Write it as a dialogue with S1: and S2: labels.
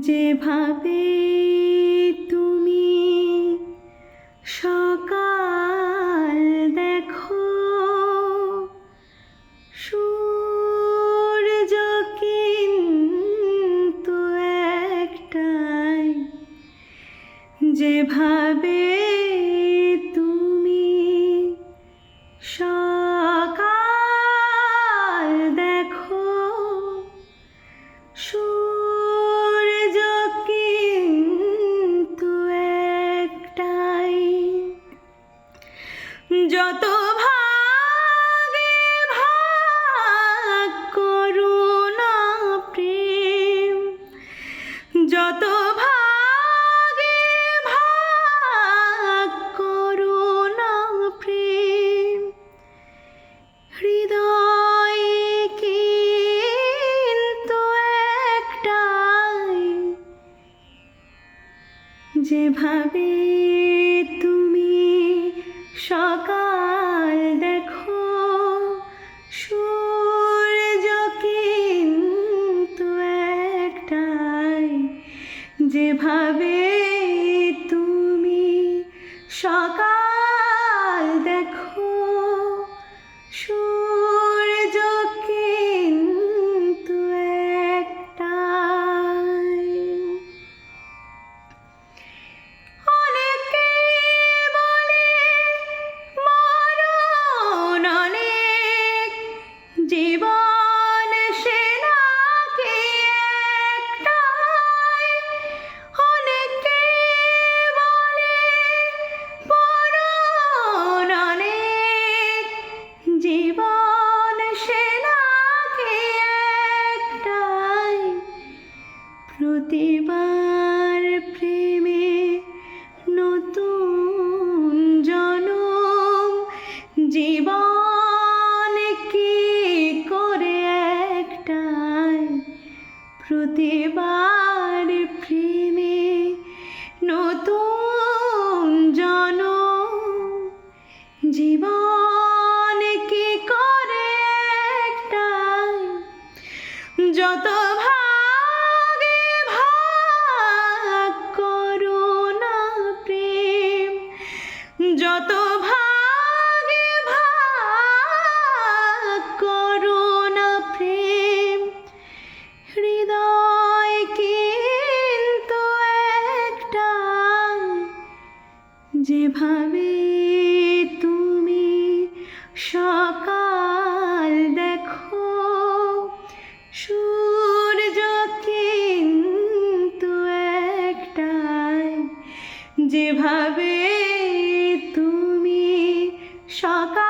S1: যেভাবে তুমি সকাল দেখো, সূর্য কিন্তু একটাই। যেভাবে তুমি সকাল দেখো, সূর্য কিন্তু একটাই। যত ভাগে ভাগ করো না প্রেম, যত ভাগে ভাগ করো না প্রেম, হৃদয়ে কিন্তু একটাই। যেভাবে তুমি সকাল দেখো, সূর্য কিন্তু একটাই। যেভাবে তুমি সকাল দেখো, সূর্য কিন্তু একটাই। অনেকে বলে মরণ অনেক, জীবন সে নাকি একটাই। অনেকে বলে মরণ অনেক, জীবন সে নাকি একটাই। প্রতিবার প্রেমে নতুন জনম, জীবন কি করে একটাই। প্রতিবার প্রেমে নতুন জনম, জীবন কি করে একটাই। যত ভাগে ভাগ করো না প্রেম, যত ভাগে ভাগ করো না প্রেম, হৃদয় কিন্তু একটাই। যেভাবে তুমি সকাল দেখো, সূর্য কিন্তু একটাই। যেভাবে তুমি সকাল